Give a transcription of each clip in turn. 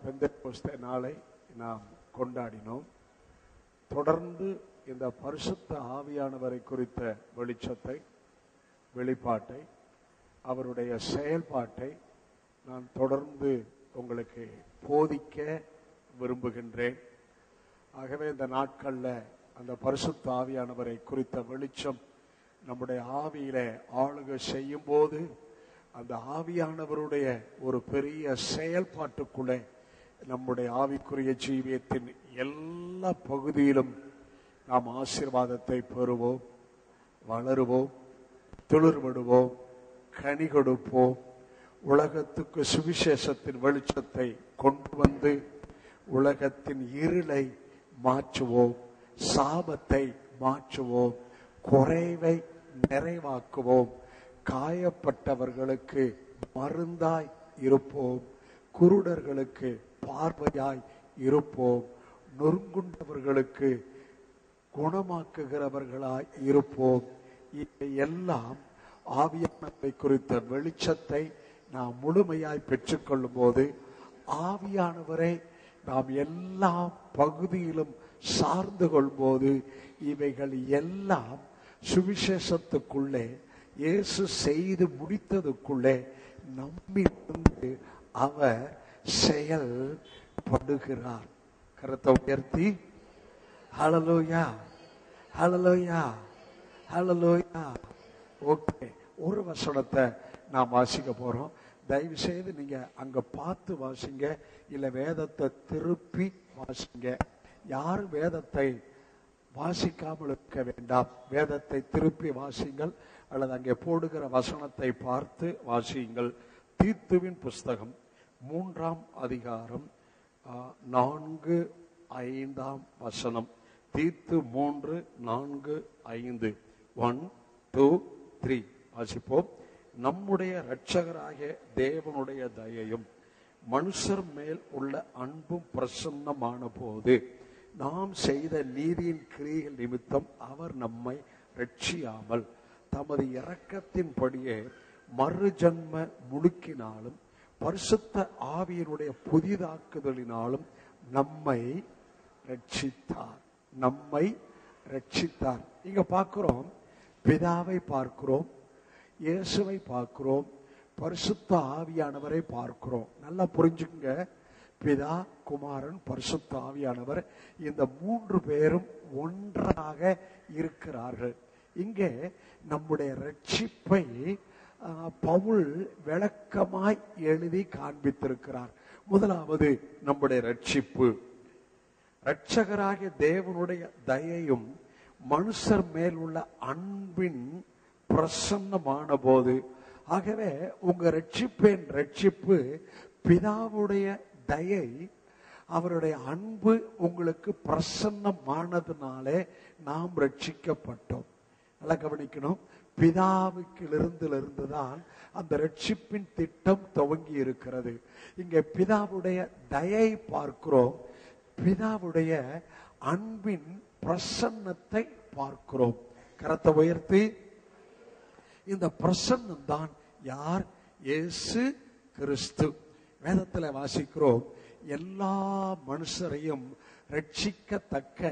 பெந்தெக்கோஸ்தே நாளை நாம் கொண்டாடினோம். தொடர்ந்து இந்த பரிசுத்த ஆவியானவரை குறித்த வெளிச்சத்தை, வெளிப்பாட்டை, அவருடைய செயல்பாட்டை நான் தொடர்ந்து உங்களுக்கு போதிக்க விரும்புகின்றேன். ஆகவே இந்த நாட்களில் அந்த பரிசுத்த ஆவியானவரை குறித்த வெளிச்சம் நம்முடைய ஆவியில ஆளுகை செய்யும் போது அந்த ஆவியானவருடைய ஒரு பெரிய செயல்பாட்டுக்குள்ளே நம்முடைய ஆவிக்குரிய ஜீவியத்தின் எல்லா பகுதியிலும் நாம் ஆசீர்வாதத்தை பெறுவோம், வளருவோம், துளிர்விடுவோம், கனி கொடுப்போம். உலகத்துக்கு சுவிசேஷத்தின் வெளிச்சத்தை கொண்டு வந்து உலகத்தின் இருளை மாற்றுவோம், சாபத்தை மாற்றுவோம், குறைவை நிறைவாக்குவோம், காயப்பட்டவர்களுக்கு மருந்தாய் இருப்போம், குருடர்களுக்கு பார்வையாய் இருப்போம், நொறுங்குண்டவர்களுக்கு குணமாக்குகிறவர்களாய் இருப்போம். எல்லாம் ஆவியானவரை குறித்த வெளிச்சத்தை நாம் முழுமையாய் பெற்றுக்கொள்ளும் போது ஆவியானவரை நாம் எல்லா பகுதியிலும் சார்ந்து கொள்ளும்போது இவைகள் எல்லாம் சுவிசேஷத்துக்குள்ளே இயேசு செய்து முடித்ததுக்குள்ளே நம்மிலிருந்து அவர் செயல்படுகிறார். கரத்தை உயர்த்தி ஹல்லேலூயா, ஹல்லேலூயா, ஹல்லேலூயா. ஓகே, ஒரு வசனத்தை நாம் வாசிக்க போறோம். தயவு செய்து நீங்க அங்க பார்த்து வாசிங்க, இல்ல வேதத்தை திருப்பி வாசிங்க. யாரும் வேதத்தை வாசிக்காமல் இருக்க வேண்டாம். வேதத்தை திருப்பி வாசிங்கள் அல்லது அங்கே போடுகிற வசனத்தை பார்த்து வாசியுங்கள். தீத்துவின் புஸ்தகம் 3ஆம் அதிகாரம் 4-5 வசனம். தீத்து 3-4-5. 1, 2, 3 வாசிப்போம். நம்முடைய இரட்சகராகிய தேவனுடைய தயையும் மனுஷர் மேல் உள்ள அன்பும் பிரசன்னமான போது நாம் செய்த நீதியின் கிரியைகள் நிமித்தம் அவர் நம்மை ரட்சியாமல் தமது இரக்கத்தின்படியே மறுஜன்ம முழுக்கினாலும் பரிசுத்த ஆவியினுடைய புதிதாக்குதலினாலும் நம்மை ரட்சித்தார். நம்மை ரட்சித்தார். இங்க பார்க்கிறோம், பிதாவை பார்க்கிறோம், இயேசுவை பார்க்கிறோம், பரிசுத்த ஆவியானவரை பார்க்கிறோம். நல்லா புரிஞ்சுங்க, பிதா, குமாரன், பரிசுத்த ஆவியானவர், இந்த 3 பேரும் ஒன்றாக இருக்கிறார்கள். இங்கே நம்முடைய ரட்சிப்பை பவுல் விளக்கமாய் எழுதி காண்பித்திருக்கிறார். முதலாவது நம்முடைய ரட்சிப்பு, இரட்சகராகிய தேவனுடைய தயையும் மனுஷர் மேல் உள்ள அன்பின் பிரசன்னமான போது. ஆகவே உங்க ரட்சிப்பின் ரட்சிப்பு பிதாவுடைய தயை, அவருடைய அன்பு உங்களுக்கு பிரசன்னமானதுனாலே நாம் ரட்சிக்கப்பட்டோம். நல்லா கவனிக்கணும், பிதாவுக்கிலிருந்து தான் அந்த ரட்சிப்பின் திட்டம் துவங்கி இருக்கிறது. இங்கே பிதாவுடைய தயை பார்க்கிறோம், பிதாவுடைய அன்பின் பிரசன்னத்தை பார்க்கிறோம். கரத்தை உயர்த்தி, இந்த பிரசன்னம் தான் யார்? இயேசு கிறிஸ்து. வேதத்தில் வாசிக்கிறோம், எல்லா மனுஷரையும் ரட்சிக்கத்தக்க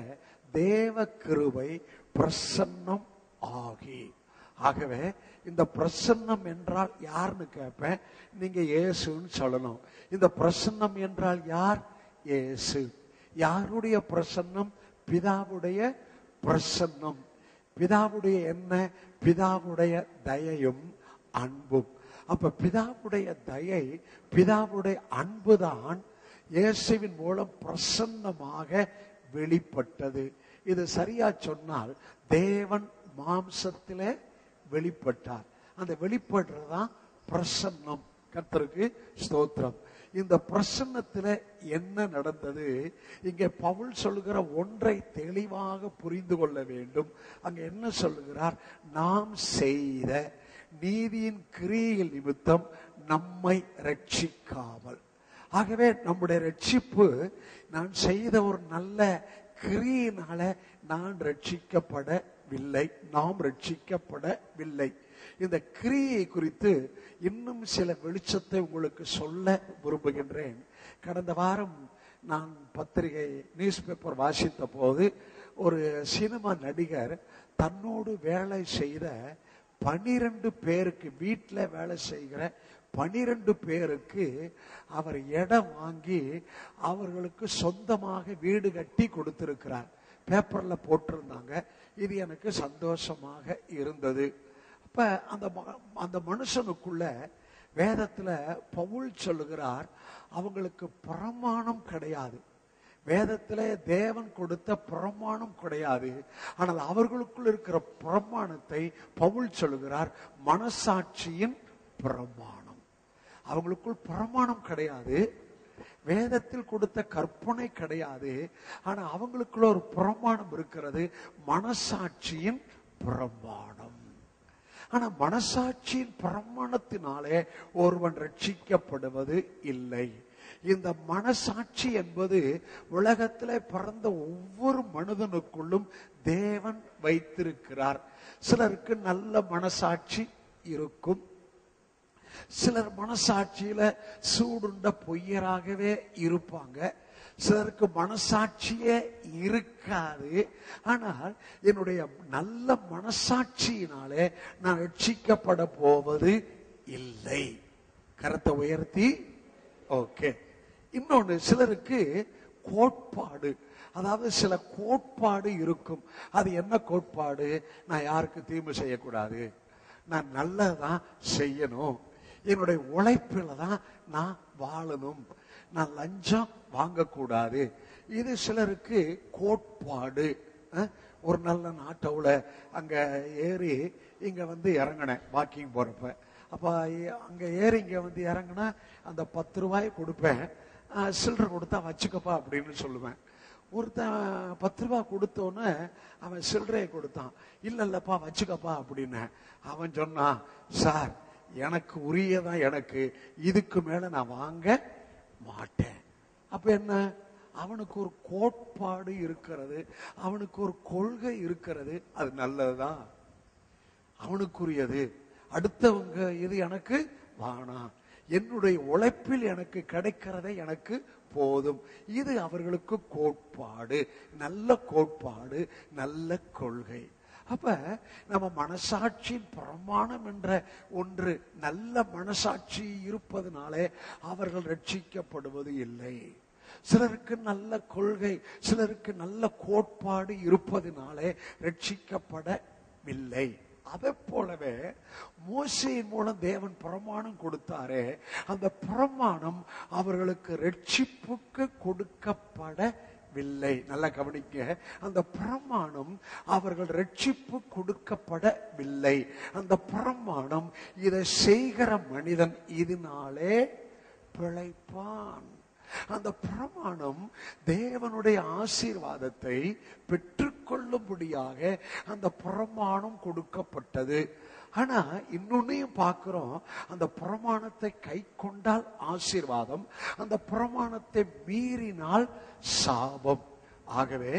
தேவ கிருபை பிரசன்னம் ஆகி. ஆகவே இந்த பிரசன்னம் என்றால் யாருன்னு கேட்பேன், நீங்க இயேசுன்னு சொல்லணும். இந்த பிரசன்னம் என்றால் யார்? இயேசு. யாருடைய பிரசன்னம்? பிதாவுடைய பிரசன்னம். பிதாவுடைய என்ன? பிதாவுடைய தயையும் அன்பும். அப்ப பிதாவுடைய தயை, பிதாவுடைய அன்புதான் இயேசுவின் மூலம் பிரசன்னமாக வெளிப்பட்டது. இது சரியா சொன்னால் தேவன் மாம்சத்திலே வெளிப்பட்டார். அந்த வெளிப்படுறதுதான் பிரசன்னம். கர்த்தருக்கு ஸ்தோத்திரம். இந்த பிரசன்னத்தில் என்ன நடந்தது? இங்கே பவுல் சொல்லுகிற ஒன்றை தெளிவாக புரிந்து கொள்ள வேண்டும். அங்க என்ன சொல்லுகிறார்? நாம் செய்த நீதியின் கிரியைகள் நிமித்தம் நம்மை ரட்சிக்காமல். ஆகவே நம்முடைய ரட்சிப்பு நான் செய்த ஒரு நல்ல கிரியினால நான் ரட்சிக்கப்படவில்லை, நாம் ரட்சிக்கப்படவில்லை. இந்த கிரியை குறித்து இன்னும் சில வெளிச்சத்தை உங்களுக்கு சொல்ல விரும்புகின்றேன். கடந்த வாரம் நான் பத்திரிகை நியூஸ் பேப்பர் வாசித்த போது ஒரு சினிமா நடிகர் தன்னோடு வேலை செய்த 12 பேருக்கு, வீட்டில் வேலை செய்கிற 12 பேருக்கு அவர் இடம் வாங்கி அவர்களுக்கு சொந்தமாக வீடு கட்டி கொடுத்திருக்கிறார். பேப்பர்ல போட்டிருந்தாங்க. இது எனக்கு சந்தோஷமாக இருந்தது. அப்ப அந்த மனுஷனுக்குள்ள வேதத்துல பவுல் சொல்லுகிறார், அவங்களுக்கு பிரமாணம் கிடையாது. வேதத்துல தேவன் கொடுத்த பிரமாணம் கிடையாது. ஆனால் அவர்களுக்குள் இருக்கிற பிரமாணத்தை பவுல் சொல்லுகிறார், மனசாட்சியின் பிரமாணம். அவங்களுக்குள் பிரமாணம் கிடையாது, வேதத்தில் கொடுத்த கற்பனை கிடையாது. ஆனா அவங்களுக்குள்ள ஒரு பிரமாணம் இருக்கிறது, மனசாட்சியின் பிரமாணம். ஆனா மனசாட்சியின் பிரமாணத்தினாலே ஒருவன் ரட்சிக்கப்படுவது இல்லை. இந்த மனசாட்சி என்பது உலகத்திலே பிறந்த ஒவ்வொரு மனிதனுக்குள்ளும் தேவன் வைத்திருக்கிறார். சிலருக்கு நல்ல மனசாட்சி இருக்கும், சிலர் மனசாட்சியில சூடுண்ட பொய்யராகவே இருப்பாங்க, சிலருக்கு மனசாட்சியே இருக்காது. ஆனால் என்னுடைய நல்ல மனசாட்சியினாலே நான் ரட்சிக்கப்பட போவது இல்லை. கரத்தை உயர்த்தி ஓகே. இன்னொன்னு, சிலருக்கு கோட்பாடு, அதாவது சில கோட்பாடு இருக்கும். அது என்ன கோட்பாடு? நான் யாருக்கு தீமை செய்யக்கூடாது, நான் நல்லதான் செய்யணும், என்னுடைய உழைப்பில தான் நான் வாழணும், நான் லஞ்சம் வாங்கக்கூடாது. இது சிலருக்கு கோட்பாடு. ஒரு நல்ல நாட்டவுல அங்க ஏறி இங்க வந்து இறங்கினேன் வாக்கிங் போறப்ப. அப்ப அங்க ஏறி இங்க வந்து இறங்கினா அந்த 10 ரூபாய் கொடுப்பேன், சில்லறை கொடுத்தா வச்சுக்கப்பா அப்படின்னு சொல்லுவேன். ஒருத்தன் 10 ரூபாய் கொடுத்தோன்னு அவன் சில்லறையை கொடுத்தான். இல்லப்பா வச்சுக்கப்பா அப்படின்னு. அவன் சொன்னான், சார் எனக்கு உரியதான், எனக்கு இதுக்கு மேல நான் வாங்க மாட்டேன். அப்ப என்ன? அவனுக்கு ஒரு கோட்பாடு இருக்கிறது, அவனுக்கு ஒரு கொள்கை இருக்கிறது. அது நல்லதுதான், அவனுக்குரியது. அடுத்தவங்க இது எனக்கு வேணாம், என்னுடைய உழைப்பில் எனக்கு கிடைக்கிறதை எனக்கு போதும். இது அவர்களுக்கு கோட்பாடு, நல்ல கோட்பாடு, நல்ல கொள்கை. அப்ப நம்ம மனசாட்சியின் பிரமாணம் என்ற ஒன்று, நல்ல மனசாட்சி இருப்பதனாலே அவர்கள் ரட்சிக்கப்படுவது இல்லை. சிலருக்கு நல்ல கொள்கை, சிலருக்கு நல்ல கோட்பாடு இருப்பதனாலே ரட்சிக்கப்படவில்லை. அதை போலவே மோசேயின் மூலம் தேவன் பிரமாணம் கொடுத்தாரே, அந்த பிரமாணம் அவர்களுக்கு ரட்சிப்புக்கு கொடுக்கப்படவில்லை. நல்லா கவனிக்க, அந்த பிரமாணம் அவர்கள் ரட்சிப்பு கொடுக்கப்படவில்லை. அந்த பிரமாணம், இதை செய்கிற மனிதன் இதனாலே பிழைப்பான். அந்த பிரமாணம் தேவனுடைய ஆசீர்வாதத்தை பெற்றுக்கொள்ளும்படியாக அந்த பிரமாணம் கொடுக்கப்பட்டது. ஆனா இன்னொன்னையும் பார்க்கிறோம், அந்த பிரமாணத்தை கை கொண்டால் ஆசீர்வாதம், அந்த பிரமாணத்தை மீறினால் சாபம். ஆகவே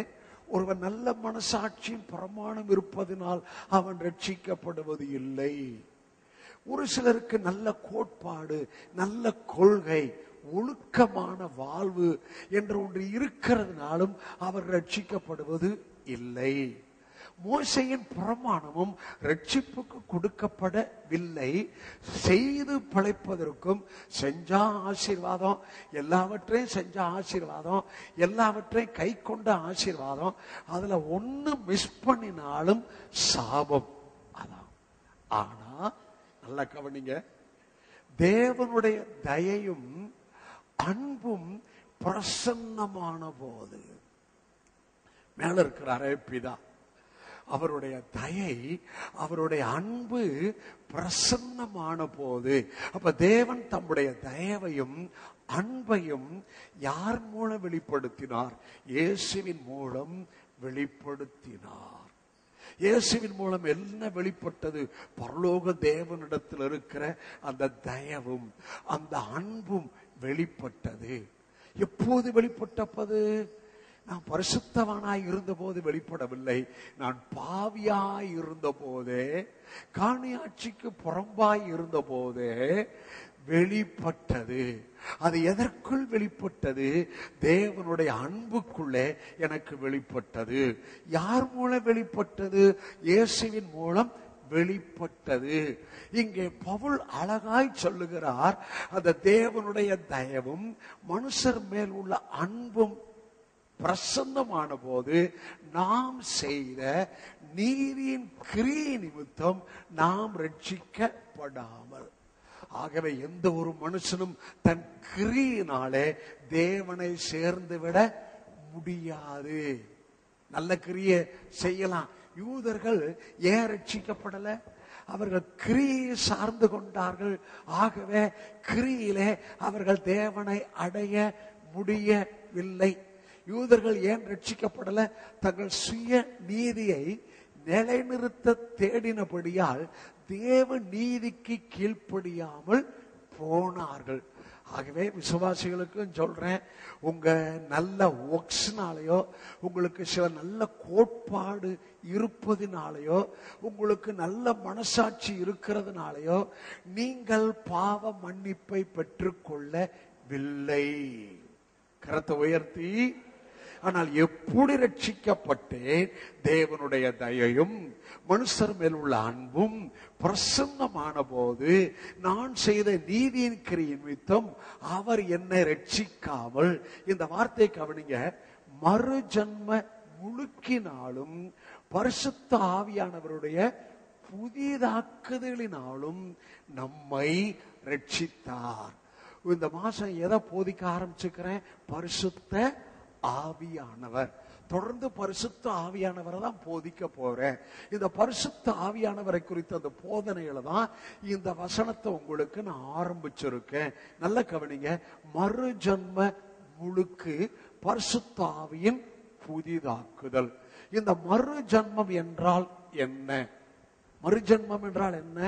ஒருவன் நல்ல மனசாட்சியின் பிரமாணம் இருப்பதனால் அவன் ரட்சிக்கப்படுவது இல்லை. ஒரு சிலருக்கு நல்ல கோட்பாடு, நல்ல கொள்கை, ஒழுக்கமான வாழ்வு என்ற ஒன்று இருக்கிறதுனாலும் அவர் ரட்சிக்கப்படுவது இல்லை. மோசேயின் பிரமாணமும் ரட்சிப்புக்கு கொடுக்கப்படவில்லை. செய்து பிழைப்பதற்கும், செஞ்சா ஆசீர்வாதம், எல்லாவற்றையும் செஞ்சா ஆசீர்வாதம், எல்லாவற்றையும் கை கொண்ட ஆசீர்வாதம், அதுல ஒண்ணு மிஸ் பண்ணினாலும் சாபம். அதான். ஆனா நல்லா கவனிங்க, தேவனுடைய தயையும் அன்பும் பிரசன்னமான போது, மேல இருக்கிறாரே பிதா, அவருடைய தயை, அவருடைய அன்பு பிரசன்னமான போது, அப்ப தேவன் தம்முடைய தயவையும் அன்பையும் யார் மூலம் வெளிப்படுத்தினார்? இயேசுவின் மூலம் வெளிப்படுத்தினார். இயேசுவின் மூலம் என்ன வெளிப்பட்டது? பரலோக தேவனிடத்தில் இருக்கிற அந்த தயவும் அந்த அன்பும் வெளிப்பட்டது. எப்போது வெளிப்பட்டது? நான் பரிசுத்தவனாய் இருந்த போது வெளிப்படவில்லை, நான் பாவியாய் இருந்த போதே, காணியாட்சிக்கு புறம்பாய் இருந்த போதே வெளிப்பட்டது. அது எதற்குள் வெளிப்பட்டது? தேவனுடைய அன்புக்குள்ளே எனக்கு வெளிப்பட்டது. யார் மூலம் வெளிப்பட்டது? இயேசுவின் மூலம் வெளிப்பட்டது. இங்கே பவுல் அழகாய் சொல்லுகிறார், அந்த தேவனுடைய தயவும் மனுஷர் மேல் உள்ள அன்பும் பிரசன்னமான போது நாம் செய்த நீதியின் கிரியை நிமித்தம் நாம் ரட்சிக்கப்படாமல். ஆகவே எந்த ஒரு மனுஷனும் தன் கிரியினாலே தேவனை சேர்ந்து விட முடியாது. நல்ல கிரியை செய்யலாம். யூதர்கள் ஏன் ரட்சிக்கப்படல? அவர்கள் கிரியை சார்ந்து கொண்டார்கள். ஆகவே கிரியிலே அவர்கள் தேவனை அடைய முடியவில்லை. யூதர்கள் ஏன் ரட்சிக்கப்படல? தங்கள் சுய நீதியை நிலைநிறுத்த தேடினபடியால் தேவ நீதிக்கு கீழ்ப்படியாமல் போனார்கள். ஆகவே விசுவாசிகளுக்கும் சொல்றேன், உங்க நல்ல ஒர்க்ஸ்னாலேயோ, உங்களுக்கு சில நல்ல கோட்பாடு இருப்பதினாலேயோ, உங்களுக்கு நல்ல மனசாட்சி இருக்கிறதுனாலேயோ நீங்கள் பாவ மன்னிப்பை பெற்றுக்கொள்ளவில்லை. கரத்தை உயர்த்தி, ஆனால் எப்படி ரட்சிக்கப்பட்டேன்? தேவனுடைய தயையும் மனுஷர் மேல் உள்ள அன்பும் பிரசன்னமான போது நான் செய்த நீதியின் கிரியை நிமித்தம் அவர் என்னை ரட்சிக்காமல், இந்த வார்த்தை கவனிங்க, மறு ஜன்ம முழுக்கினாலும் பரிசுத்த ஆவியானவருடைய புதிதாக்குதலினாலும் நம்மை ரட்சித்தார். இந்த மாசம் எதை போதிக்க ஆரம்பிச்சுக்கிறேன்? பரிசுத்த ஆவியானவர். தொடர்ந்து பரிசுத்த ஆவியானவரை தான் போதிக்க போறேன். இந்த பரிசுத்த ஆவியானவரை குறித்த அந்த போதனையில தான் இந்த வசனத்தை உங்களுக்கு நான் ஆரம்பிச்சிருக்கேன். நல்ல கவனிங்க, மறு ஜன்ம முழுக்கு பரிசுத்த ஆவியின் புதிதாக்குதல். இந்த மறு ஜன்மம் என்றால் என்ன? மறு ஜன்மம் என்றால் என்ன?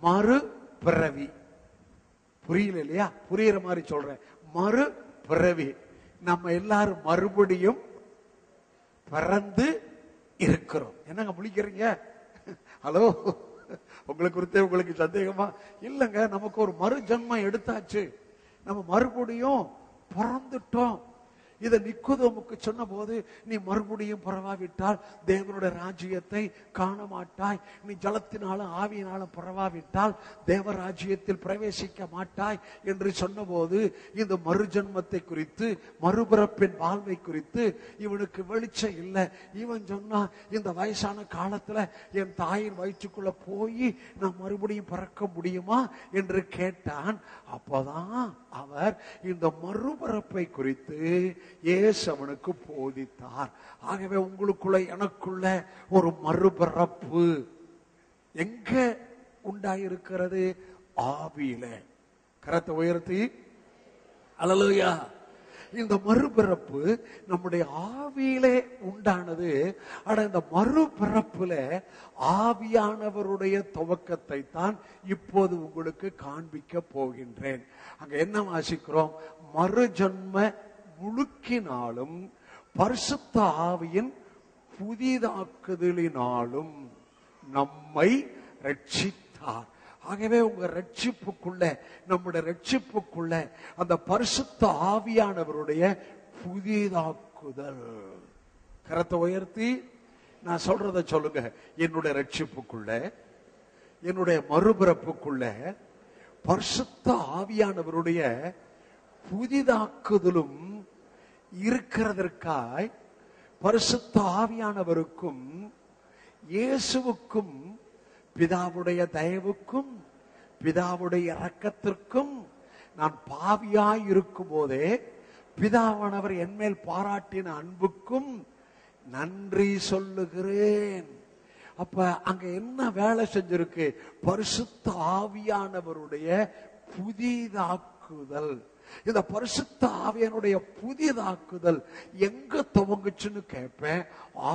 மறு பிறவி. புரியல இல்லையா? புரியுற மாதிரி சொல்றேன். மறு பிறவி. நம்ம எல்லாரும் மறுபடியும் பிறந்து இருக்கிறோம். என்னங்க முழிக்கிறீங்க? ஹலோ, உங்களுக்கு குறித்த உங்களுக்கு சந்தேகமா? இல்லங்க, நமக்கு ஒரு மறு ஜன்மம் எடுத்தாச்சு. நம்ம மறுபடியும் பிறந்துட்டோம். இதை நிக்கோதேமுக்கு சொன்ன போது, நீ மறுபடியும் பிறவாவிட்டால் தேவனுடைய ராஜ்யத்தை காண மாட்டாய், நீ ஜலத்தினாலும் ஆவியினாலும் பிறவாவிட்டால் தேவ ராஜ்யத்தில் பிரவேசிக்க மாட்டாய் என்று சொன்ன போது, இந்த மறு ஜன்மத்தை குறித்து, மறுபிறப்பின் வாழ்வை குறித்து இவனுக்கு வெளிச்சம் இல்லை. இவன் சொன்னா, இந்த வயசான காலத்துல என் தாயின் வயிற்றுக்குள்ள போய் நான் மறுபடியும் பிறக்க முடியுமா என்று கேட்டான். அப்பதான் அவர் இந்த மறுபிறப்பை குறித்து இயேசு அவனுக்கு போதித்தார். ஆகவே உங்களுக்குள்ள எனக்குள்ள ஒரு மறுபிறப்பு எங்க உண்டாயிருக்கிறது? ஆவியில. கரத்தை உயர்த்தி அல்லேலூயா. இந்த மறுபிறப்பு நம்முடைய ஆவியிலே உண்டானது. ஆனா இந்த மறுபிறப்புல ஆவியானவருடைய துவக்கத்தை தான் இப்போது உங்களுக்கு காண்பிக்க போகின்றேன். அங்க என்ன வாசிக்கிறோம்? மறு ஜன்ம முழுக்கினாலும் பரிசுத்த ஆவியின் புதிதாக்குதலினாலும் நம்மை ரட்சித்தார். ஆகவே உங்க ரட்சிப்புக்குள்ள, நம்முடைய ரட்சிப்புக்குள்ள அந்த பரிசுத்த ஆவியானவருடைய புதிதாக்குதல். கரத்தை உயர்த்தி நான் சொல்றத சொல்லுங்க. என்னுடைய ரட்சிப்புக்குள்ள, என்னுடைய மறுபிறப்புக்குள்ள பரிசுத்த ஆவியானவருடைய புதிதாக்குதலும் இருக்கிறதற்காய் பரிசுத்த ஆவியானவருக்கும் இயேசுவுக்கும் பிதாவுடைய தயவுக்கும் பிதாவுடைய இரக்கத்திற்கும் நான் பாவியாய் இருக்கும் போதே பிதாவானவர் என்மேல் பாராட்டின அன்புக்கும் நன்றி சொல்லுகிறேன். அப்ப அங்க என்ன வேலை செஞ்சிருக்கு? பரிசுத்த ஆவியானவருடைய புதிதாக்குதல். இந்த பரிசுத்த ஆவியானுடைய புதிதாக்குதல் எங்க துவங்குச்சுன்னு கேட்பேன்.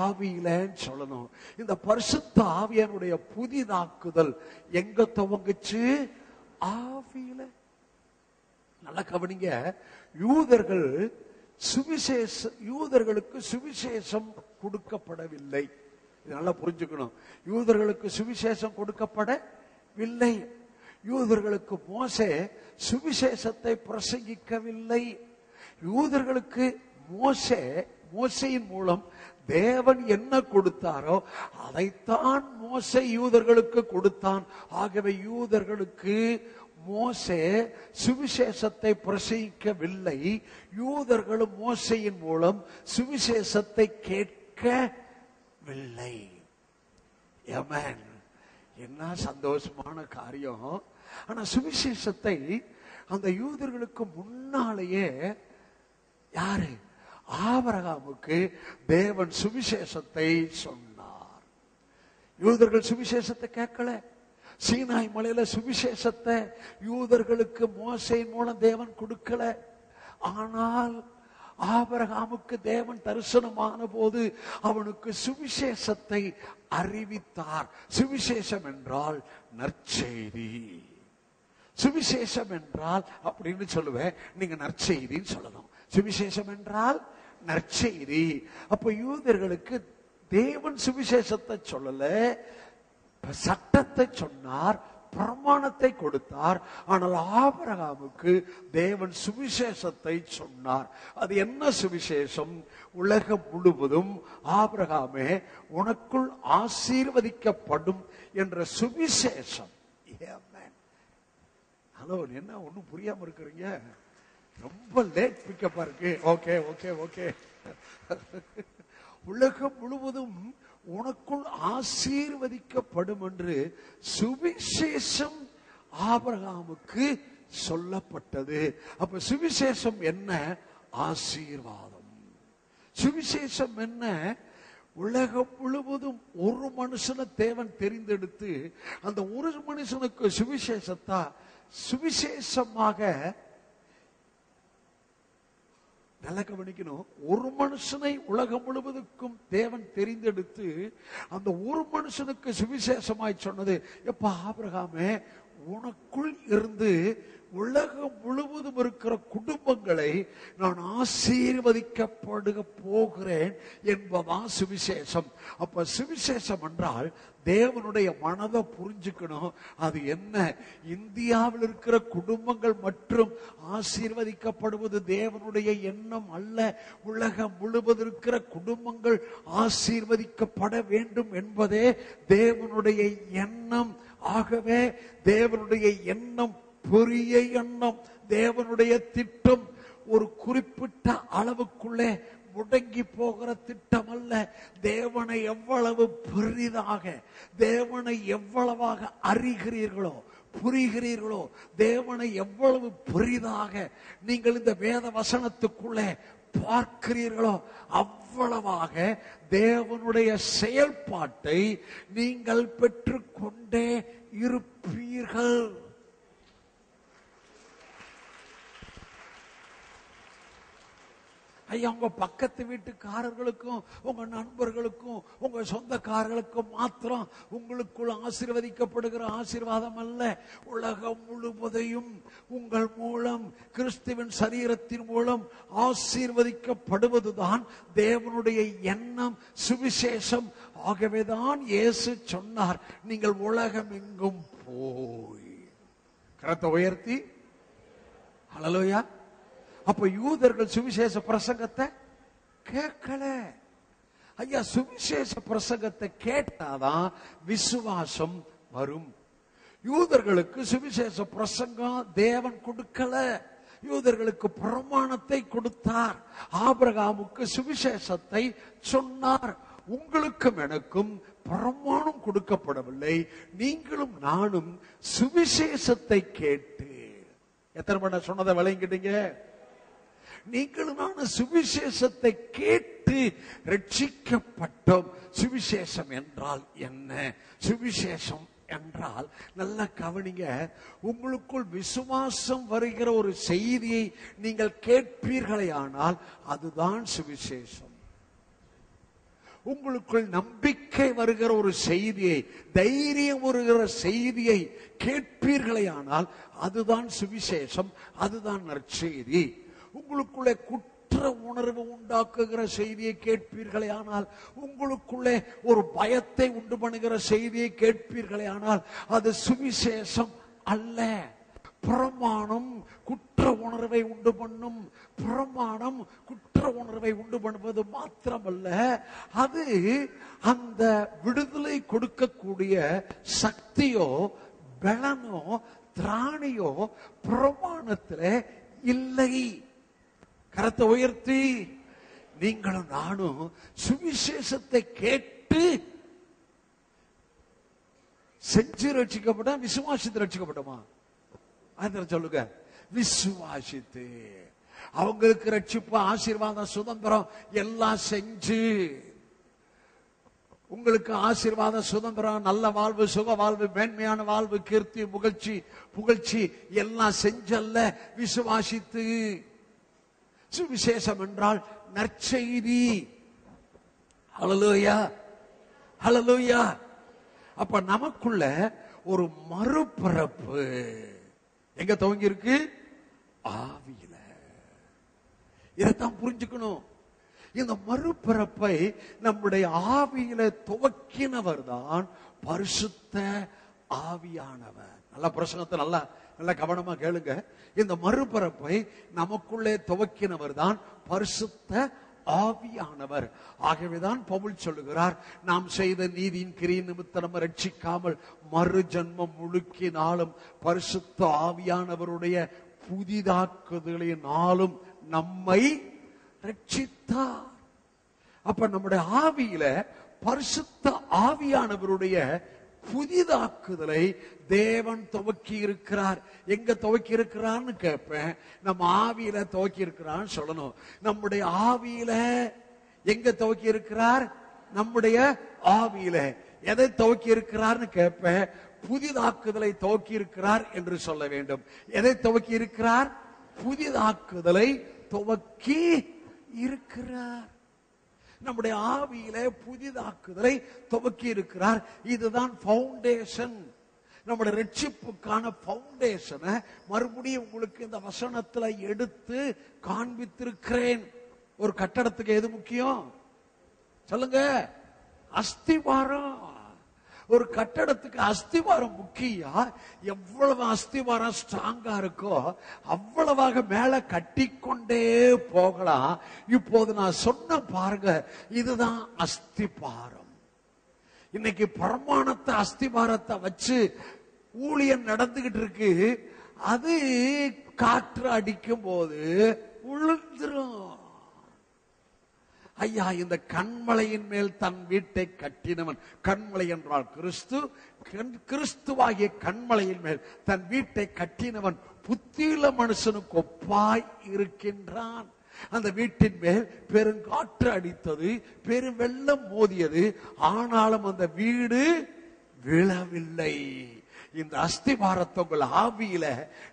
ஆவியிலன்னு சொல்லணும். இந்த பரிசுத்த ஆவியானுடைய புதிதாக்குதல் எங்க துவங்குச்சு? ஆவியில. நல்லா கவனிங்க. யூதர்கள் யூதர்களுக்கு சுவிசேஷம் கொடுக்கப்படவில்லை. நல்லா புரிஞ்சுக்கணும். யூதர்களுக்கு சுவிசேஷம் கொடுக்கப்படவில்லை. யூதர்களுக்கு மோசே சுவிசேஷத்தை பிரசங்கிக்கவில்லை. யூதர்களுக்கு மோசையின் மூலம் தேவன் என்ன கொடுத்தாரோ அதைத்தான் மோசே யூதர்களுக்கு கொடுத்தான். ஆகவே யூதர்களுக்கு மோசே சுவிசேஷத்தை பிரசங்கிக்கவில்லை. யூதர்களும் மோசையின் மூலம் சுவிசேஷத்தை கேட்கவில்லை. ஆமென். என்ன சந்தோஷமான காரியம். ஆனா சுவிசேஷத்தை அந்த யூதர்களுக்கு முன்னாலேயே யாரு? ஆபிரகாமுக்கு தேவன் சுவிசேஷத்தை சொன்னார். யூதர்கள் சுவிசேஷத்தை கேட்கல. சீனாய் மலையில சுவிசேஷத்தை யூதர்களுக்கு மோசையின் மூலம் தேவன் கொடுக்கல. ஆனால் ஆபிரகாமுக்கு தேவன் தரிசனமான போது அவனுக்கு சுவிசேஷத்தை அறிவித்தார். சுவிசேஷம் என்றால் நற்செய்தி. சுவிசேஷம் என்றால் அப்படின்னு சொல்லுவேன், நீங்க நற்செய்தின்னு சொல்லணும். சுவிசேஷம் என்றால் நற்செய்தி. அப்ப யூதர்களுக்கு தேவன் சுவிசேஷத்தை சொல்லல, சட்டத்தை சொன்னார், பிரமாணத்தை கொடுத்தார். ஆனால் ஆபிரகாமுக்கு தேவன் சுவிசேஷத்தை சொன்னார். அது என்ன சுவிசேஷம்? உலகம் முழுவதும் ஆபிரகாமே உனக்குள் ஆசீர்வதிக்கப்படும் என்ற சுவிசேஷம். ஹலோ, என்ன ஒன்னும் புரியாம இருக்கிறீங்க? ரொம்ப லேட் பிக்கப்பா இருக்கு. Okay okay okay. உலகம் முழுவதும் உனக்குள் ஆசீர்வதிக்கப்படும் என்று சுவிசேஷம் ஆபிரகாமுக்கு சொல்லப்பட்டது. அப்ப சுவிசேஷம் என்ன? ஆசீர்வாதம். சுவிசேஷம் என்ன? உலகம் முழுவதும் ஒரு மனுஷனை தேவன் தெரிந்தெடுத்து அந்த ஒரு மனுஷனுக்கு சுவிசேஷமாக நல்லா கவனிக்கணும். ஒரு மனுஷனை உலகம் முழுவதுக்கும் தேவன் தெரிந்தெடுத்து அந்த ஒரு மனுஷனுக்கு சுவிசேஷமாய் சொன்னது. எப்ப ஆபிரகாமே, உனக்குள் இருந்து உலகம் முழுவதும் இருக்கிற குடும்பங்களை நான் ஆசீர்வதிக்கப்படுக போகிறேன் என்பதான் சுவிசேஷம். அப்ப சுவிசேஷம் என்றால் தேவனுடைய மனதை புரிஞ்சுக்கணும். அது என்ன? இந்தியாவில் இருக்கிற குடும்பங்கள் மற்றும் ஆசீர்வதிக்கப்படுவது தேவனுடைய எண்ணம் அல்ல. உலகம் முழுவதும் இருக்கிற குடும்பங்கள் ஆசீர்வதிக்கப்பட வேண்டும் என்பதே தேவனுடைய எண்ணம். ஆகவே தேவனுடைய எண்ணம் பெரிய எண்ணம். தேவனுடைய திட்டம் ஒரு குறிப்பிட்ட அளவுக்குள்ளே முடங்கி போகிற திட்டம் அல்ல. தேவனை எவ்வளவு பெரிதாக, தேவனை எவ்வளவாக அறிகிறீர்களோ, புரிகிறீர்களோ, தேவனை எவ்வளவு பெரிதாக நீங்கள் இந்த வேத வசனத்துக்குள்ளே பார்க்கிறீர்களோ அவ்வளவாக தேவனுடைய செயல்பாட்டை நீங்கள் பெற்றுக்கொண்டே இருப்பீர்கள். ஐயா, உங்க பக்கத்து வீட்டுக்காரர்களுக்கும் உங்க நண்பர்களுக்கும் உங்க சொந்தக்காரர்களுக்கும் மாத்திரம் உங்களுக்குள் ஆசீர்வதிக்கப்படுகிற ஆசீர்வாதம் அல்ல. உலகம் முழுவதையும் உங்கள் மூலம், கிறிஸ்துவின் சரீரத்தின் மூலம் ஆசீர்வதிக்கப்படுவதுதான் தேவனுடைய எண்ணம், சுவிசேஷம். ஆகவேதான் இயேசு சொன்னார், நீங்கள் உலகம் எங்கும் போய். கரத்தை உயர்த்தி ஹல்லேலூயா. அப்ப யூதர்கள் சுவிசேஷ பிரசங்கத்தை கேட்கல. ஐயா, சுவிசேஷ பிரசங்கத்தை கேட்டாதான் விசுவாசம் வரும். யூதர்களுக்கு சுவிசேஷ பிரசங்கம் தேவன் கொடுக்கல. யூதர்களுக்கு பிரமாணத்தை கொடுத்தார். ஆபிரகாமுக்கு சுவிசேஷத்தை சொன்னார். உங்களுக்கும் எனக்கும் பிரமாணம் கொடுக்கப்படவில்லை. நீங்களும் நானும் சுவிசேஷத்தை கேட்டு, எத்தனை மணி சொன்னதை விளங்கிட்டீங்க? நீங்களும் நானும் சுவிசேஷத்தை கேட்டு ரட்சிக்கப்பட்டோம். சுவிசேஷம் என்றால் என்ன? சுவிசேஷம் என்றால், நல்ல கவனிங்க, உங்களுக்குள் விசுவாசம் வருகிற ஒரு செய்தியை நீங்கள் கேட்பீர்களே ஆனால் அதுதான் சுவிசேஷம். உங்களுக்குள் நம்பிக்கை வருகிற ஒரு செய்தியை, தைரியம் வருகிற செய்தியை கேட்பீர்களே ஆனால் அதுதான் சுவிசேஷம், அதுதான் நற்செய்தி. உங்களுக்குள்ளே குற்ற உணர்வு உண்டாக்குகிற செய்தியை கேட்பீர்களே ஆனால், உங்களுக்குள்ளே ஒரு பயத்தை உண்டு பண்ணுகிற செய்தியை கேட்பீர்களே ஆனால், அது சுவிசேஷம் அல்ல. பிரமாணம் குற்ற உணர்வை உண்டு பண்ணும். பிரமாணம் குற்ற உணர்வை உண்டு பண்ணுவது மாத்திரமல்ல, அது அந்த விடுதலை கொடுக்கக்கூடிய சக்தியோ பலனோ திராணியோ பிரமாணத்திலே இல்லை. கரத்தை உயர்த்தி நீங்களும் நானும் சுவிசேஷத்தை கேட்டு செஞ்சு ரட்சிக்கப்பட்ட விசுவாசித்து ரட்சிக்கப்பட்டோமா? அது சொல்லுங்க. விசுவாசித்து அவங்களுக்கு ரட்சிப்பு, ஆசீர்வாதம், சுதந்திரம் எல்லாம் செஞ்சு, உங்களுக்கு ஆசீர்வாதம், சுதந்திரம், நல்ல வாழ்வு, சுக வாழ்வு, மேன்மையான வாழ்வு, கீர்த்தி, புகழ்ச்சி எல்லாம் செஞ்சல்ல, விசுவாசித்து. சுவிசேஷம் என்றால் நற்செய்தி. ஹல்லேலூயா, ஹல்லேலூயா. அப்ப நமக்குள்ள ஒரு மறுபிறப்பு எங்க துவங்கி இருக்கு? ஆவியில. இதைத்தான் புரிஞ்சுக்கணும். இந்த மறுபிறப்பை நம்முடைய ஆவியில துவக்கினவர் தான் பரிசுத்த ஆவியானவர். நல்ல பிரசங்கத்தை நல்ல கவனமா கேளுங்க. இந்த மறுபிறப்பை நமக்குள்ளே துவக்கினவர் தான் பரிசுத்த ஆவியானவர். ஆகவேதான் பவுல் சொல்லுகிறார், நாம் செய்த நீதியின் கிரியின் நிமித்தம் நம்ம ரட்சிக்காமல் மறு ஜன்மம் முழுக்கினாலும் பரிசுத்த ஆவியானவருடைய புதிதாக்குதலினாலும் நம்மை ரட்சித்தார். அப்ப நம்முடைய ஆவியில பரிசுத்த ஆவியானவருடைய புதிதாக்குதலை தேவன் துவக்கி இருக்கிறார். எங்க துவக்கி இருக்கிறான்னு கேட்பேன். நம்ம ஆவியில துவக்கி இருக்கிறான்னு சொல்லணும். நம்முடைய ஆவியில எங்க துவக்கி இருக்கிறார்? நம்முடைய ஆவியில. எதை துவக்கி இருக்கிறார்னு கேட்பேன். புதிதாக்குதலை துவக்கி இருக்கிறார் என்று சொல்ல வேண்டும். எதை துவக்கி இருக்கிறார்? புதிதாக்குதலை துவக்கி இருக்கிறார். நம்முடைய ஆவியில புதிதாக்குதலை துவக்கி இருக்கிறார். இதுதான் பவுண்டேஷன். நம்முடைய ரட்சிப்புக்கான பவுண்டேஷனை மறுபடியும் உங்களுக்கு இந்த வசனத்துல எடுத்து காண்பித்திருக்கிறேன். ஒரு கட்டடத்துக்கு எது முக்கியம் சொல்லுங்க? அஸ்திவாரம். ஒரு கட்டடத்துக்கு அஸ்திவாரம் முக்கியம். எவ்வளவு அஸ்திவாரம் ஸ்ட்ராங்கா இருக்கோ அவ்வளவாக மேல கட்டிக்கொண்டே போகலாம். இப்போது நான் சொன்ன பாருங்க, இதுதான் அஸ்திபாரம். இன்னைக்கு பிரமாணத்தை அஸ்திபாரத்தை வச்சு ஊழியம் நடந்துகிட்டு இருக்கு. அது காற்று அடிக்கும் போது உளுந்துரும். ஐயா, இந்த கண்மலையின் மேல் தன் வீட்டை கட்டினவன். கண்மலை என்றால் கிறிஸ்து. கிறிஸ்துவாகிய கண்மலையின் மேல் தன் வீட்டை கட்டினவன் புத்தியுள்ள மனுஷனுக்கு ஒப்பாய் இருக்கின்றான். அந்த வீட்டின் மேல் பெருங்காற்று அடித்தது, பெரும் வெள்ளம் மோதியது, ஆனாலும் அந்த வீடு விழவில்லை. இந்த அஸ்திபாரத்தை உங்கள் ஆவியில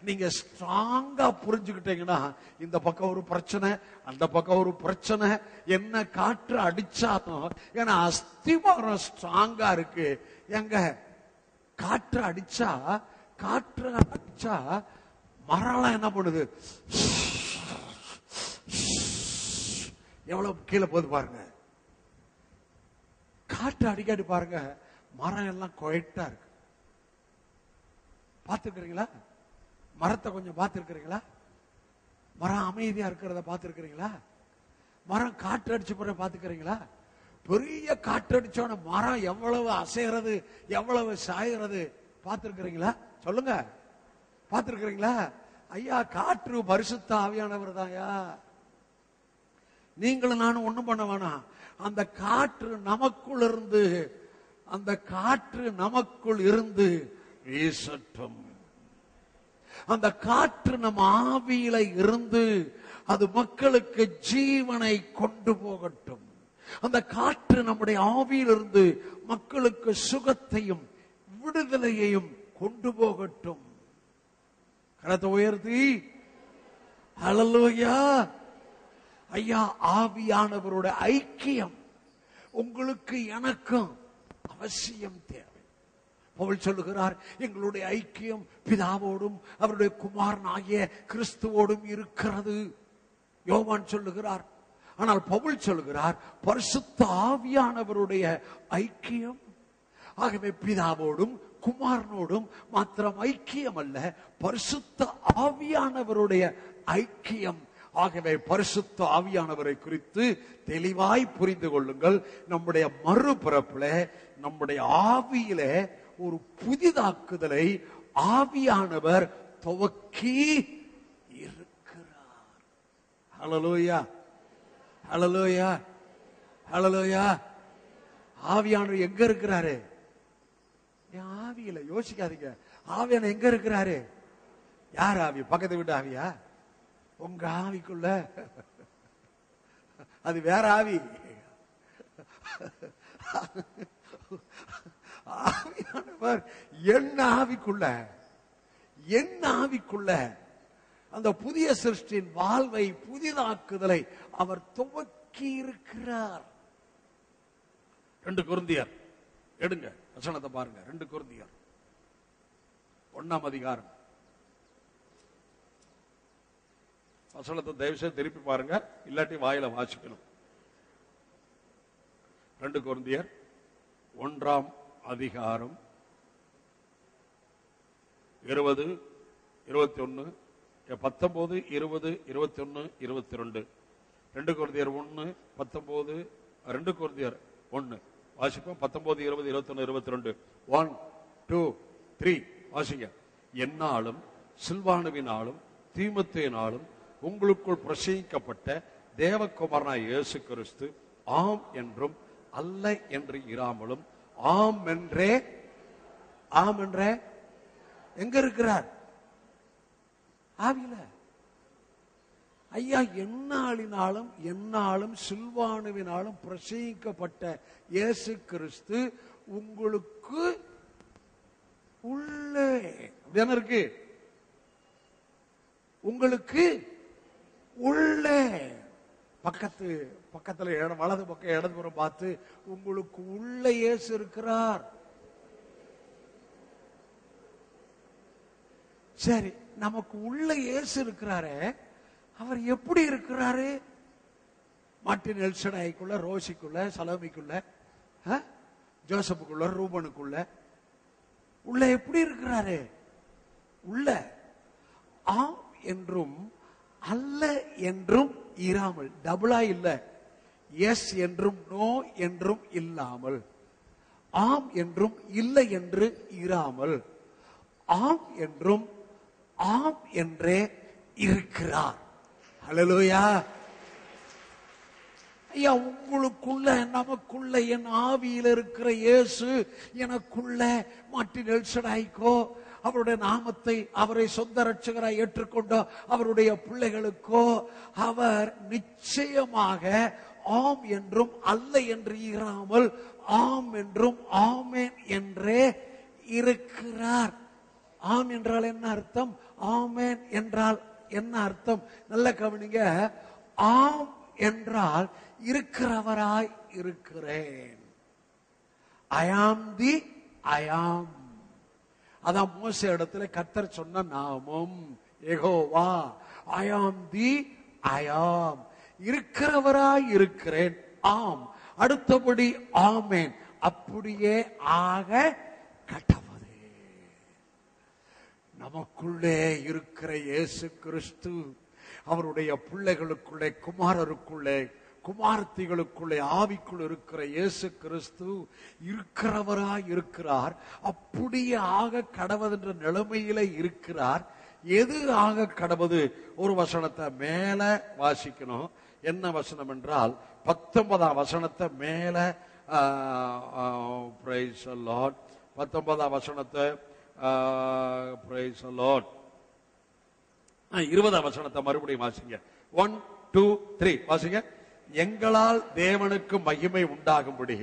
நீங்க ஸ்ட்ராங்கா புரிஞ்சுக்கிட்டீங்கன்னா, இந்த பக்கம் ஒரு பிரச்சனை, அந்த பக்கம் ஒரு பிரச்சனை, என்ன காற்று அடிச்சாலும், ஏன்னா அஸ்திபாரம் ஸ்ட்ராங்கா இருக்கு. எங்க காற்று அடிச்சா மரம் என்ன பண்ணுது? எவ்வளவு கீழே போகுது பாருங்க. காற்று அடிக்காடி பாருங்க, மரம் எல்லாம் குவைட்டா இருக்கு. பார்த்துருக்கிறீங்களா? மரத்தை கொஞ்சம் பார்த்துருக்கிறீங்களா? மரம் அமைதியா இருக்கிறத பார்த்துருக்கிறீங்களா? மரம் காற்று அடிச்சு போற பார்த்துக்கிறீங்களா? பெரிய காற்று அடிச்சோட மரம் எவ்வளவு அசைகிறது, எவ்வளவு சாயறது பார்த்துருக்கிறீங்களா? சொல்லுங்க, பார்த்துருக்கிறீங்களா? ஐயா, காற்று பரிசுத்த ஆவியானவர் தான்யா. நீங்களும் நானும் ஒண்ணும் பண்ண வேணாம். அந்த காற்று நமக்குள் இருந்து, அந்த காற்று நமக்குள் இருந்து வீசட்டும். அந்த காற்று நம்ம ஆவியில இருந்து அது மக்களுக்கு ஜீவனை கொண்டு போகட்டும். அந்த காற்று நம்முடைய ஆவியிலிருந்து மக்களுக்கு சுகத்தையும் விடுதலையையும் கொண்டு போகட்டும். கரத்தை உயர்த்தி ஹல்லேலூயா. ஐயா, ஆவியானவரோட ஐக்கியம் உங்களுக்கு எனக்கும் அவசியம் தேவை. பவுல் சொல்லுகிறார், எங்களுடைய ஐக்கியம் பிதாவோடும் அவருடைய குமாரன் ஆகிய கிறிஸ்துவோடும் இருக்கிறது. யோவான் சொல்லுகிறார். ஆனால் பவுல் சொல்லுகிறார் பரிசுத்த ஆவியானவருடைய ஐக்கியம். ஆகவே பிதாவோடும் குமாரனோடும் மாத்திரம் ஐக்கியம் அல்ல, பரிசுத்த ஆவியானவருடைய ஐக்கியம். ஆகவே பரிசுத்த ஆவியானவரை குறித்து தெளிவாய் புரிந்து கொள்ளுங்கள். நம்முடைய மறுபிறப்புல நம்முடைய ஆவியில ஒரு புதிதாக்குதலை ஆவியானவர் துவக்கி இருக்கிறார். ஹல்லேலூயா, ஹல்லேலூயா, ஹல்லேலூயா. ஆவியானவர் எங்க இருக்கிறாரு? ஆவியில. யோசிக்காதீங்க, ஆவியானவர் எங்க இருக்கிறாரு? யார் ஆவி? பக்கத்து வீட்டு ஆவியா? உங்க ஆவிக்குள்ள அது வேற ஆவி. ஆவியானவர் என்ன ஆவிக்குள்ள, என்ன ஆவிக்குள்ள அந்த புதிய சிருஷ்டியின் வாழ்வை புதிதாக்குதலை அவர் துவக்கி இருக்கிறார். 2 கொரிந்தியர் எடுங்க, வசனத்தை பாருங்க. 2 கொரிந்தியர் 1ஆம் அதிகாரம் வசனத்தை தயவு செய்து திருப்பி பாருங்க, இல்லாட்டி வாயில வாசிக்கணும். 2 கொரிந்தியர் 1ஆம் அதிகாரம் 20, 21, 19, 20, 21, 22. 2 கொரிந்தியர் 1, 19, 2 கொரிந்தியர் 1 வாசிப்போம். 19, 20, 21, 22. 1, 2, 3 வாசிங்க. என்னாலும் சில்வானுவினாலும் தீமோத்தேயுவினாலும் உங்களுக்குள் பிரசங்கிக்கப்பட்ட தேவகுமாரனாய் இயேசு கிறிஸ்து ஆம் என்றும் அல்ல என்று இராமலும் ஆம் என்றே, ஆம் என்றே எங்க இருக்கிறார்? ஆவியில. ஐயா, என்னாலினாலும் என்னாலும் சில்வானுவினாலும் பிரசங்கிக்கப்பட்ட இயேசு கிறிஸ்து உங்களுக்கு உள்ளே என்ன இருக்கு? உங்களுக்கு உள்ளே. பக்கத்துல வலது பக்கம் இடதுபுறம் பார்த்து உங்களுக்கு உள்ள இயேசு இருக்கிறார். சரி, நமக்கு உள்ள இயேசு இருக்கிறாரே, அவர் எப்படி இருக்கிறாரு? மார்ட்டின் எல்சடாய்க்குள்ள, ரோசிக்குள்ள, சலோமிக்குள்ள, ஜோசப்புக்குள்ள, ரூபனுக்குள்ள உள்ள எப்படி இருக்கிறாரு? உள்ள ஆம் என்றும் அல்ல என்றும் இராமல், டபுளா இல்ல, எஸ் என்றும் நோ என்றும் இல்லாமல், ஆம் என்றும் இல்லை என்று இராமல், ஆம் என்றும் ஆம் என்றே இருக்கிறார். ஹல்லேலூயா. ஐயா, உங்களுக்குள்ள நமக்குள்ள என் ஆவியில் இருக்கிற இயேசு எனக்குள்ள மார்ட்டின் எல்சடாய்க்கோ, அவருடைய நாமத்தை அவரை சொந்த ரட்சகராய் ஏற்றுக்கொண்ட அவருடைய பிள்ளைகளுக்கோ அவர் நிச்சயமாக ஆம் என்றும் அல்ல என்று இராமல் ஆம் என்றும் ஆமேன் என்றே இருக்கிறார். ஆம் என்றால் என்ன அர்த்தம்? ஆமேன் என்றால் என்ன அர்த்தம்? நல்ல கவனிங்க. ஆம் என்றால் இருக்கிறவராய் இருக்கிறேன். ஐ ஆம் தி ஐ ஆம். அதான் மோசே இடத்துல கர்த்தர் சொன்ன நாமம் யெகோவா. ஐ ஆம் தி ஐ ஆம். இருக்கிறவராய் இருக்கிறேன். ஆம். அடுத்தபடி ஆமேன். அப்படியே ஆக கடவுளே. நமக்குள்ளே இருக்கிற இயேசு கிறிஸ்து அவருடைய பிள்ளைகளுக்குள்ளே, குமாரருக்குள்ளே, குமாரத்திகளுக்குள்ளே, ஆவிக்குள் இருக்கிற இயேசு கிறிஸ்து இருக்கிறவராய் இருக்கிறார். அப்படியே ஆக கடவது என்ற நிலைமையில இருக்கிறார். எது ஆக கடவது? ஒரு வசனத்தை மேல வாசிக்கணும். என்ன வசனம் என்றால் 19ஆம் வசனத்தை மேல, பிரைஸ் தி லார்ட், 19ஆம் வசனத்தை பிரைஸ் தி லார்ட், 20ஆம் வசனத்தை மறுபடியும் வாசிங்க. 1, 2, 3 வாசிங்க. எங்களால் தேவனுக்கு மகிமை உண்டாகும்படி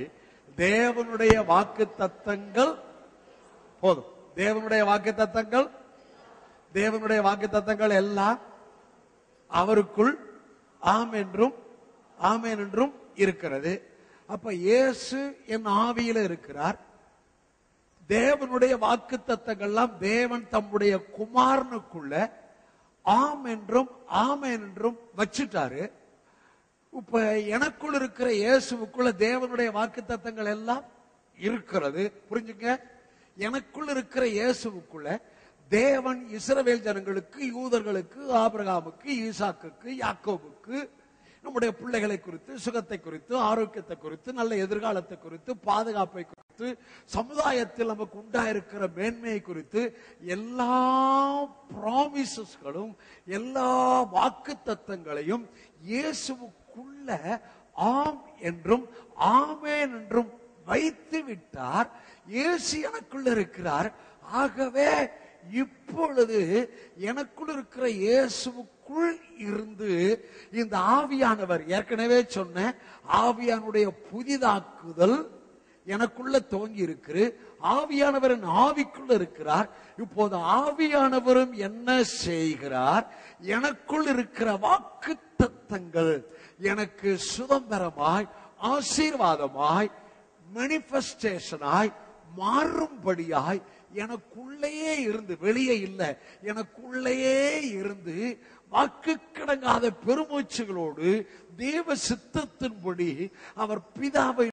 தேவனுடைய வாக்குத்தத்தங்கள் போதும். தேவனுடைய வாக்குத்தத்தங்கள், தேவனுடைய வாக்குத்தத்தங்கள் எல்லாம் அவருக்குள் ஆம் என்றும் ஆமேன் என்றும் இருக்கிறது. அப்ப இயேசு என் ஆவியில இருக்கிறார். தேவனுடைய வாக்குத்தத்தங்கள்லாம் தேவன் தம்முடைய குமாரனுக்குள்ள ஆம் என்றும் ஆமென் என்றும் வச்சுட்டாரு. இப்ப எனக்குள் இருக்கிற இயேசுவுக்குள்ள தேவனுடைய வாக்குத்தத்தங்கள் எல்லாம் இருக்கிறது. புரிஞ்சுங்க, எனக்குள் இருக்கிற இயேசுவுக்குள்ள தேவன் இஸ்ரவேல் ஜனங்களுக்கு, யூதர்களுக்கு, ஆபிரகாமுக்கு, ஈசாக்குக்கு, யாக்கோபுக்கு, நம்முடைய பிள்ளைகளை குறித்து, சுகத்தை குறித்து, ஆரோக்கியத்தை குறித்து, நல்ல எதிர்காலத்தை குறித்து, பாதுகாப்பை குறித்து, சமுதாயத்தில் நமக்கு உண்டாயிருக்கிற மேன்மையை குறித்து எல்லா ப்ராமிசஸ்களும் எல்லா வாக்கு தத்தங்களையும் இயேசுவுக்குள்ள ஆம் என்றும் ஆமென் என்றும் வைத்து விட்டார். இயேசு எனக்குள்ள இருக்கிறார். ஆகவே இப்பொழுது எனக்குள் இருக்கிற இயேசுவுக்குள் இருந்து இந்த ஆவியானவர், ஏற்கனவே சொன்ன ஆவியானுடைய புதிதாக்குதல் எனக்குள்ள துவங்கி இருக்கு. ஆவியானவரின் ஆவிக்குள்ள இருக்கிறார். இப்போது ஆவியானவரும் என்ன செய்கிறார்? எனக்குள் இருக்கிற வாக்கு தத்தங்கள் எனக்கு சுதந்திரமாய், ஆசீர்வாதமாய், மேனிஃபெஸ்டேஷனாய் மாறும்படியாய் எனக்குள்ளேயே இருந்து, வெளியே இல்லை, எனக்குள்ளேயே இருந்து வாக்கு கடங்காத பெருமூச்சுகளோடு தேவ சித்தத்தின்படி அவர் பிதாவை